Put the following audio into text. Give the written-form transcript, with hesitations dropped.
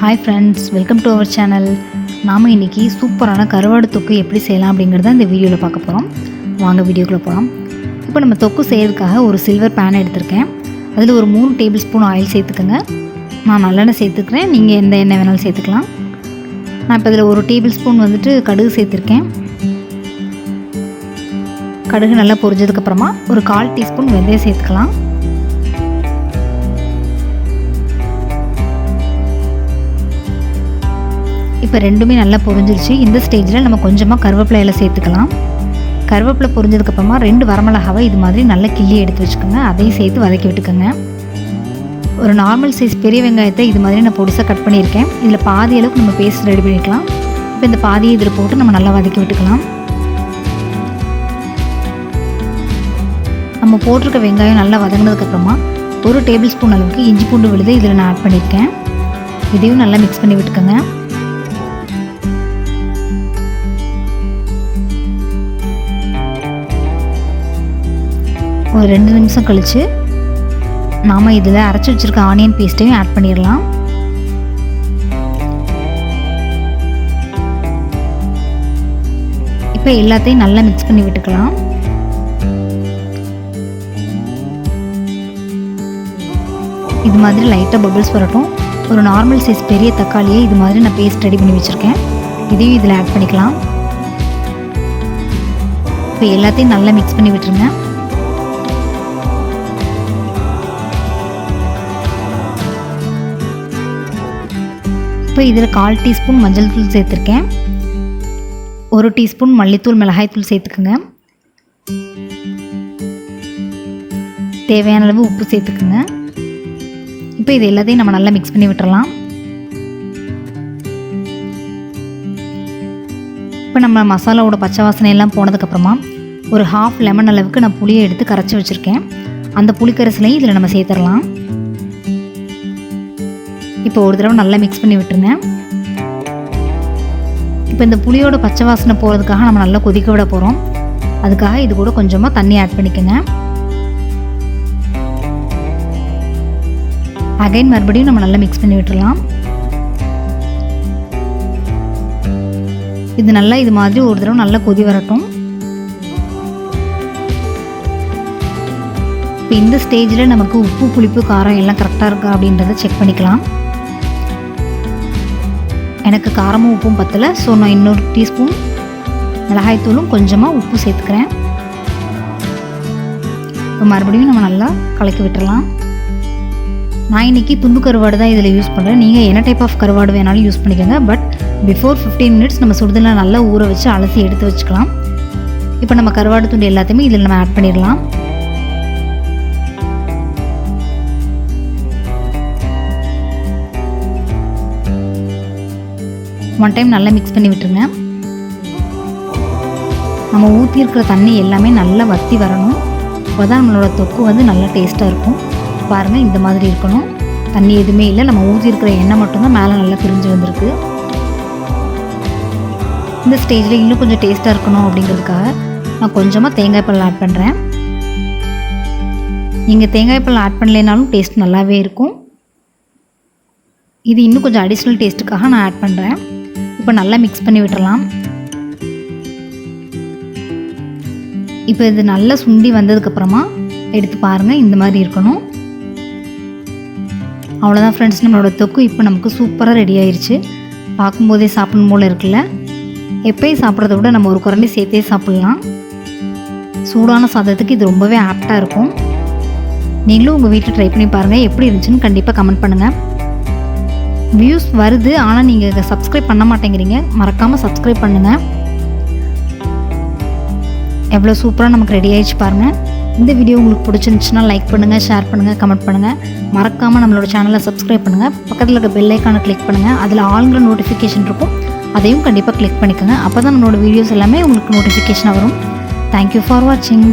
Hi friends, welcome to our channel. நாம இன்னைக்கு சூப்பரான கருவாடு தொக்கு எப்படி செய்யலாம் அப்படிங்கறத இந்த வீடியோல பார்க்க போறோம். வாங்க வீடியோக்குள்ள போலாம். இப்போ நம்ம தொக்கு செய்யிறதுக்காக ஒரு சில்வர் pan எடுத்துர்க்கேன். அதில ஒரு 3 டேபிள்ஸ்பூன் ஆயில் சேர்த்துக்கங்க. நான் நல்லெண்ணெய் சேர்த்துக்கிறேன். நீங்க எந்த எண்ணெய் வேணாலும் சேர்த்துக்கலாம். நான் இப்போ இதில ஒரு டேபிள்ஸ்பூன் வந்துட்டு கடுகு சேர்த்திருக்கேன். கடுகு நல்லா பொரிஞ்சதுக்கு அப்புறமா ஒரு 1/4 டீஸ்பூன் வெந்தயம் சேர்த்துக்கலாம். இப்போ ரெண்டுமே நல்லா பொரிஞ்சிருச்சு. இந்த ஸ்டேஜில் நம்ம கொஞ்சமாக கருவேப்பிலை இலை சேர்த்துக்கலாம். கருவேப்பிலை பொரிஞ்சதுக்கப்புறமா 2 வரமிளகாவை இது மாதிரி நல்லா கிள்ளி எடுத்து வச்சுக்கோங்க. அதையும் சேர்த்து வதக்கி விட்டுக்கோங்க. ஒரு நார்மல் சைஸ் பெரிய வெங்காயத்தை இது மாதிரி நான் பொடிசாக கட் பண்ணியிருக்கேன். இதில் பாதி அளவுக்கு நம்ம பேஸ்ட் ரெடி பண்ணிக்கலாம். இப்போ இந்த பாதியை இதில் போட்டு நம்ம நல்லா வதக்கி விட்டுக்கலாம். நம்ம போட்டிருக்க வெங்காயம் நல்லா வதங்கினதுக்கப்புறமா 1 டேபிள் ஸ்பூன் அளவுக்கு இஞ்சி பூண்டு விழுதை இதில் நான் ஆட் பண்ணியிருக்கேன். இதையும் நல்லா மிக்ஸ் பண்ணி விட்டுக்கோங்க. ஒரு 2 நிமிஷம் கழித்து நாம் இதில் அரைச்சி வச்சுருக்க ஆனியன் பேஸ்ட்டையும் ஆட் பண்ணிடலாம். இப்போ எல்லாத்தையும் நல்லா மிக்ஸ் பண்ணி விட்டுக்கலாம். இது மாதிரி லைட்டாக பபிள்ஸ் வரட்டும். ஒரு நார்மல் சைஸ் பெரிய தக்காளியை இது மாதிரி நான் பேஸ்ட் ரெடி பண்ணி வச்சுருக்கேன். இதையும் இதில் ஆட் பண்ணிக்கலாம். இப்போ எல்லாத்தையும் நல்லா மிக்ஸ் பண்ணி விட்டுருங்க. இப்போ இதில் 1/4 டீஸ்பூன் மஞ்சள் தூள் சேர்த்துருக்கேன். 1 டீஸ்பூன் மல்லித்தூள் மிளகாய் தூள் சேர்த்துக்குங்க. தேவையான அளவு உப்பு சேர்த்துக்குங்க. இப்போ இது எல்லாத்தையும் நம்ம நல்லா மிக்ஸ் பண்ணி விட்டுறலாம். இப்போ நம்ம மசாலாவோட பச்சை வாசனை எல்லாம் போனதுக்கப்புறமா ஒரு 1/2 லெமன் அளவுக்கு நான் புளியை எடுத்து கரைச்சி வச்சுருக்கேன். அந்த புளிக்கரைசலையும் இதில் நம்ம சேர்த்துடலாம். இப்போ ஒரு தடவை நல்லா மிக்ஸ் பண்ணி விட்டுருங்க. இப்போ இந்த புளியோட பச்சை வாசனை போகிறதுக்காக நம்ம நல்லா கொதிக்க விட போகிறோம். அதுக்காக இது கூட கொஞ்சமாக தண்ணி ஆட் பண்ணிக்கோங்க. அகைன் மறுபடியும் நம்ம நல்லா மிக்ஸ் பண்ணி விட்டுடலாம். இது நல்லா இது மாதிரி ஒரு தடவை நல்லா கொதி வரட்டும். இப்போ இந்த ஸ்டேஜில் நமக்கு உப்பு புளிப்பு காரம் எல்லாம் கரெக்டாக இருக்கா அப்படின்றத செக் பண்ணிக்கலாம். எனக்கு காரமும் உப்பும் பத்தலை. ஸோ நான் இன்னொரு டீஸ்பூன் மிளகாய்த்தூளும் கொஞ்சமாக உப்பு சேர்த்துக்கிறேன். இப்போ மறுபடியும் நம்ம நல்லா கலக்கி விட்டுடலாம். நான் இன்றைக்கி துண்டு கருவாடு தான் இதில் யூஸ் பண்ணுறேன். நீங்கள் என்ன டைப் ஆஃப் கருவாடு வேணாலும் யூஸ் பண்ணிக்கோங்க. பட் பிஃபோர் 15 மினிட்ஸ் நம்ம சுடுதலில் நல்லா ஊற வச்சு அலசி எடுத்து வச்சுக்கலாம். இப்போ நம்ம கருவாடு துண்டு எல்லாத்தையுமே இதில் நம்ம ஆட் பண்ணிடலாம். ஒன் டைம் நல்லா மிக்ஸ் பண்ணி விட்டுருங்க. நம்ம ஊற்றி இருக்கிற தண்ணி எல்லாமே நல்லா வற்றி வரணும். அப்போ தான் நம்மளோட தொக்கு வந்து நல்லா டேஸ்ட்டாக இருக்கும். பாருங்கள், இந்த மாதிரி இருக்கணும். தண்ணி எதுவுமே இல்லை. நம்ம ஊற்றி இருக்கிற எண்ணெய் மட்டும்தான் மேலே நல்லா பிரிஞ்சு வந்திருக்கு. இந்த ஸ்டேஜில் இன்னும் கொஞ்சம் டேஸ்ட்டாக இருக்கணும் அப்படிங்கிறதுக்காக நான் கொஞ்சமாக தேங்காய் பால் ஆட் பண்ணுறேன். நீங்கள் தேங்காய் பால் ஆட் பண்ணலைனாலும் டேஸ்ட் நல்லாவே இருக்கும். இது இன்னும் கொஞ்சம் அடிஷ்னல் டேஸ்ட்டுக்காக நான் ஆட் பண்ணுறேன். இப்போ நல்லா மிக்ஸ் பண்ணி விட்டுறலாம். இப்போ இது நல்லா சுண்டி வந்ததுக்கப்புறமா எடுத்து பாருங்கள், இந்த மாதிரி இருக்கணும். அவ்வளோதான் ஃப்ரெண்ட்ஸ், நம்மளோட தொக்கு இப்போ நமக்கு சூப்பராக ரெடி ஆயிடுச்சு. பார்க்கும்போதே சாப்பிடணும் போல் இருக்குல்ல. எப்பயும் சாப்பிட்றத விட நம்ம ஒரு குரண்டி சேர்த்தே சாப்பிட்லாம். சூடான சாதத்துக்கு இது ரொம்பவே ஆப்டாக இருக்கும். நீங்களும் உங்கள் வீட்டில் ட்ரை பண்ணி பாருங்கள். எப்படி இருந்துச்சுன்னு கண்டிப்பாக கமெண்ட் பண்ணுங்கள். வியூஸ் வருது, ஆனால் நீங்கள் சப்ஸ்கிரைப் பண்ண மாட்டேங்கிறீங்க. மறக்காமல் சப்ஸ்கிரைப் பண்ணுங்கள். எவ்வளோ சூப்பராக நமக்கு ரெடி ஆகிடுச்சு பாருங்கள். இந்த வீடியோ உங்களுக்கு பிடிச்சிருந்துச்சுன்னா லைக் பண்ணுங்கள், ஷேர் பண்ணுங்கள், கமெண்ட் பண்ணுங்கள். மறக்காமல் நம்மளோட சேனலை சப்ஸ்கிரைப் பண்ணுங்கள். பக்கத்தில் இருக்க பெல் ஐக்கானை கிளிக் பண்ணுங்கள். அதில் ஆல்ங்கிற நோட்டிஃபிகேஷன் இருக்கும். அதையும் கண்டிப்பாக கிளிக் பண்ணிக்கோங்க. அப்போ தான் நம்மளோட வீடியோஸ் எல்லாமே உங்களுக்கு நோட்டிஃபிகேஷனாக வரும். தேங்க்யூ ஃபார் வாட்சிங்.